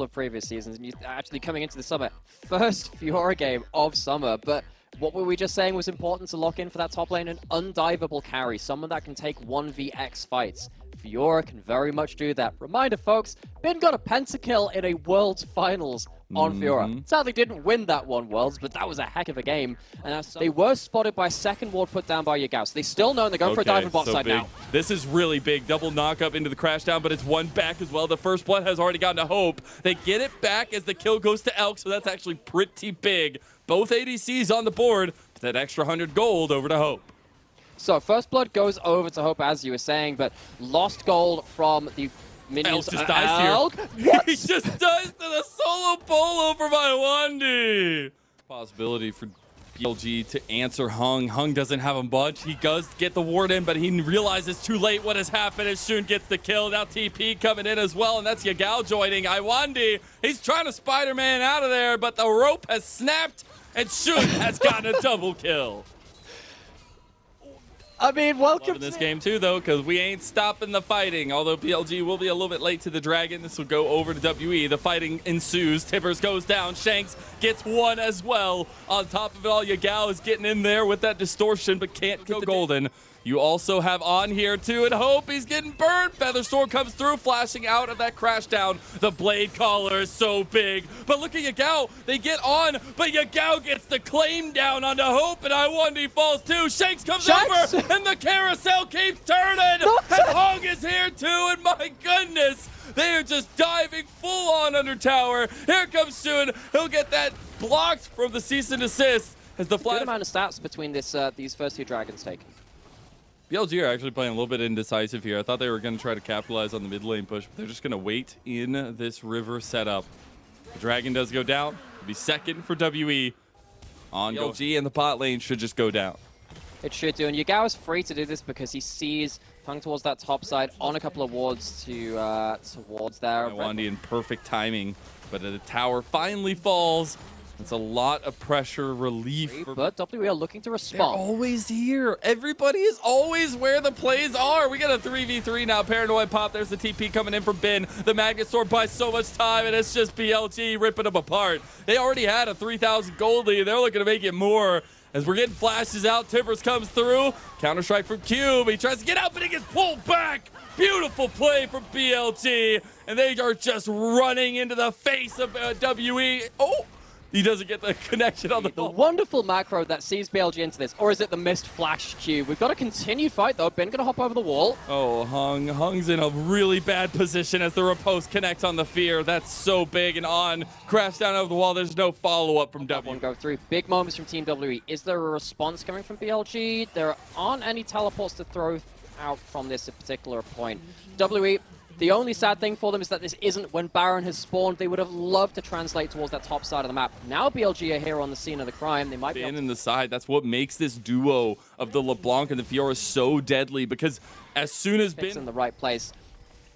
of previous seasons, and you actually coming into the summer, first Fiora game of summer, but what were we just saying was important to lock in for that top lane? An undivable carry, someone that can take 1vx fights. Fiora can very much do that. Reminder, folks, Bin got a pentakill in a Worlds Finals on Fiora. Sadly didn't win that one Worlds, but that was a heck of a game. And they were spotted by second ward put down by Yagao. So they still know they're going for a dive on bot side now. This is really big. Double knock up into the crash down, but it's one back as well. The first blood has already gotten to Hope. They get it back as the kill goes to Elk, so that's actually pretty big. Both ADCs on the board. That extra 100 gold over to Hope. So first blood goes over to Hope, as you were saying, but lost gold from the minions. Elk just dies here. What? He just dies to the solo polo for my Wandy. Possibility for BLG to answer Hung. Hung doesn't have a bunch. He does get the ward in, but he realizes too late what has happened. As Shun gets the kill. Now TP coming in as well, and that's Yagao joining. Iwandi, he's trying to Spider-Man out of there, but the rope has snapped, and Shun has gotten a double kill. I mean, welcome Loving this game too, though, because we ain't stopping the fighting. Although BLG will be a little bit late to the Dragon. This will go over to WE. The fighting ensues. Tibbers goes down. Shanks gets one as well. On top of it all, Yagao is getting in there with that distortion, but can't go golden. You also have On here, too, and Hope, he's getting burned. Featherstorm comes through, flashing out of that crash down. The Blade Collar is so big. But look at Yagao. They get On, but Yagao gets the claim down onto Hope, and Iwandi falls, too. Shanks comes over, and the carousel keeps turning. And Hong is here, too, and my goodness. They are just diving full on under tower. Here comes Shun. He'll get that blocked from the cease and desist. As the good amount of stats between these first two Dragons taken. BLG are actually playing a little bit indecisive here. I thought they were going to try to capitalize on the mid lane push, but they're just going to wait in this river setup. The Dragon does go down. It'll be second for WE. On BLG and the bot lane should just go down. It should do, and Yagao is free to do this because he sees Hung towards that top side on a couple of wards towards there. Wandy in perfect timing, but the tower finally falls. It's a lot of pressure relief. But WE are looking to respond. They're always here. Everybody is always where the plays are. We got a 3v3 now. Paranoid pop. There's the TP coming in from Bin. The Magnet Sword buys so much time, and it's just BLG ripping them apart. They already had a 3,000 gold lead. They're looking to make it more. As we're getting flashes out, Tibbers comes through. Counter-strike from Cube. He tries to get out, but he gets pulled back. Beautiful play from BLG. And they are just running into the face of WE. Oh! He doesn't get the connection on the ball. The wonderful macro that sees BLG into this, or is it the missed flash cube? We've got a continued fight though. Ben gonna hop over the wall. Oh, Hung's in a really bad position as the riposte connects on the fear. That's so big, and On crash down over the wall. There's no follow-up from W. One go through. Big moments from Team WE. Is there a response coming from BLG? There aren't any teleports to throw out from this particular point. WE, the only sad thing for them is that this isn't when Baron has spawned. They would have loved to translate towards that top side of the map. Now BLG are here on the scene of the crime. They might be in the side. That's what makes this duo of the LeBlanc and the Fiora so deadly, because as soon as Bin in the right place,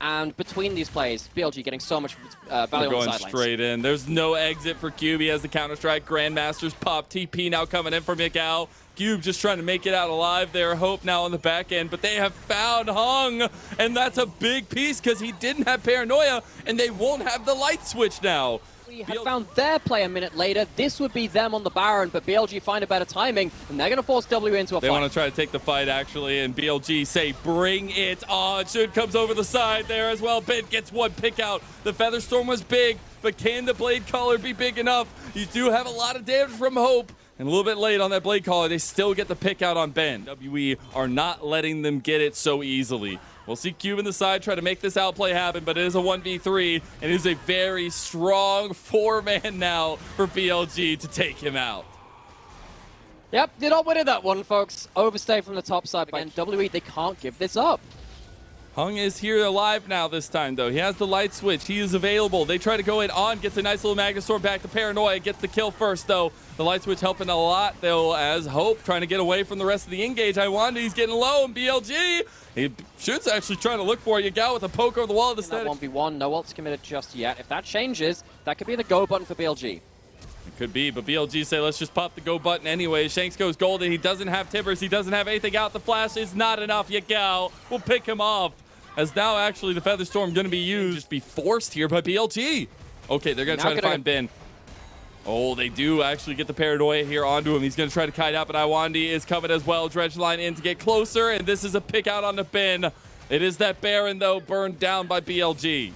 and between these plays, BLG getting so much value on the sidelines. Going straight in. There's no exit for Cube. He has the Counter-Strike. Grandmaster's pop. TP now coming in from Yagao. Cube just trying to make it out alive there. Hope now on the back end, but they have found Hung, and that's a big piece because he didn't have Paranoia, and they won't have the light switch now. We have found their play a minute later. This would be them on the Baron, but BLG find a better timing, and they're going to force W into a fight. They want to try to take the fight, actually, and BLG say, bring it on. Shun comes over the side there as well. Ben gets one pick out. The Featherstorm was big, but can the Blade Collar be big enough? You do have a lot of damage from Hope. And a little bit late on that Blade Collar, they still get the pick out on Ben. WE are not letting them get it so easily. We'll see Cube in the side try to make this outplay happen, but it is a 1v3, and it is a very strong 4-man now for BLG to take him out. Yep, did not win that one, folks. Overstay from the top side again. WE, they can't give this up. Hung is here alive now this time, though. He has the light switch. He is available. They try to go in. On gets a nice little Magnet Sword back to Paranoia. Gets the kill first, though. The light switch helping a lot, though, as Hope trying to get away from the rest of the engage. Iwandi, getting low, and BLG, he shoots actually trying to look for Yagao with a poke over the wall of the static. 1v1, no ult's committed just yet. If that changes, that could be the go button for BLG. It could be, but BLG say, let's just pop the go button anyway. Shanks goes golden. He doesn't have Tibbers. He doesn't have anything out. The flash is not enough. Yagao will pick him off. As now actually the Featherstorm going to be used, just be forced here by BLG. Okay, they're going to Now try to find Ben. Oh, they do actually get the paranoia here onto him. He's going to try to kite out, but Iwandi is coming as well. Dredgeline in to get closer, and this is a pick out onto Ben. It is that Baron, though, burned down by BLG.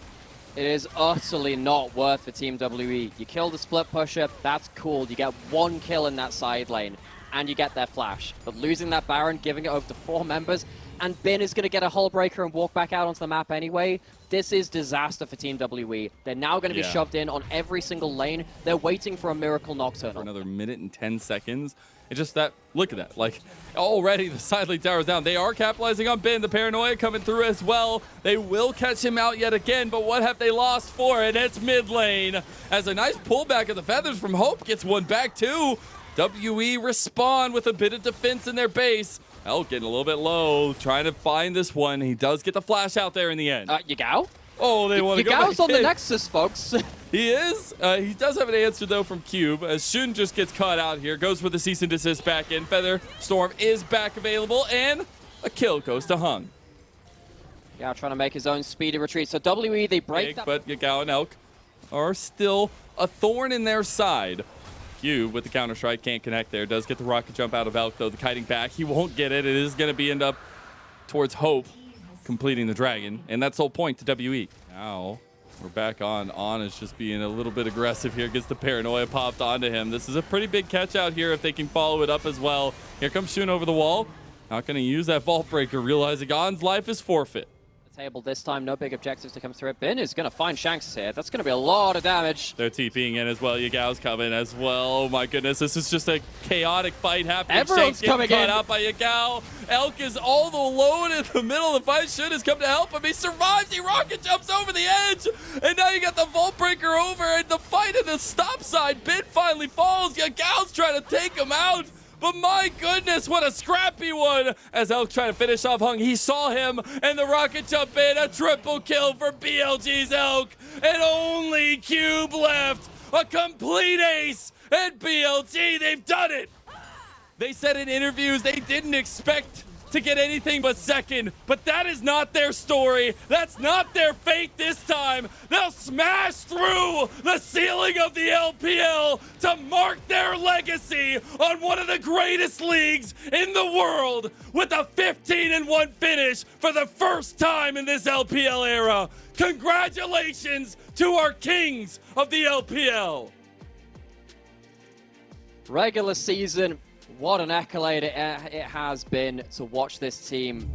It is utterly not worth for Team WE. You kill the split pusher, that's cool. You get 1 kill in that side lane, and you get their flash. But losing that Baron, giving it over to 4 members, and Bin is going to get a hull breaker and walk back out onto the map anyway. This is disaster for Team WE. They're now going to be shoved in on every single lane. They're waiting for a Miracle Nocturne. For another minute and 10 seconds. It's just that, look at that. Like, already the side lane tower's down. They are capitalizing on Ben. The paranoia coming through as well. They will catch him out yet again, but what have they lost for it? It's mid lane. As a nice pullback of the feathers from Hope gets one back too. WE respond with a bit of defense in their base. Elk getting a little bit low, trying to find this one. He does get the flash out there in the end. Yagao? Oh, they want to go back Yagao's on in. the Nexus, folks. He is. He does have an answer, though, from Cube. As Shun just gets caught out here. Goes for the cease and desist back in. Feather Storm is back available, and a kill goes to Hung. Yeah, trying to make his own speedy retreat. So WE, they break that. But Yagao and Elk are still a thorn in their side. Cube with the counter-strike can't connect there. Does get the rocket jump out of Elk, though. The kiting back. He won't get it. It is going to be end up towards Hope completing the dragon, and that's the whole point to WE. Now we're back on. On is just being a little bit aggressive here. Gets the paranoia popped onto him. This is a pretty big catch out here if they can follow it up as well. Here comes Shun over the wall. Not going to use that vault breaker, realizing On's life is forfeit. Table this time, no big objectives to come through. Bin is going to find Shanks here. That's going to be a lot of damage. They're TPing in as well. Yagao's coming as well. Oh my goodness, this is just a chaotic fight happening. Everyone's Shanks coming getting in. caught out by Yagao. Elk is all alone in the middle of the fight. Shun has come to help him. He survives. He rocket jumps over the edge. And now you got the vault breaker over and the fight at the stop side. Bin finally falls. Yagao's trying to take him out. But my goodness, what a scrappy one. As Elk trying to finish off Hung, he saw him, and the rocket jump in. A triple kill for BLG's Elk. And only Cube left. A complete ace. And BLG, they've done it. They said in interviews they didn't expect to get anything but second, but that is not their story. That's not their fate this time. They'll smash through the ceiling of the LPL to mark their legacy on one of the greatest leagues in the world with a 15-1 finish for the first time in this LPL era. Congratulations to our kings of the LPL. Regular season, what an accolade it has been to watch this team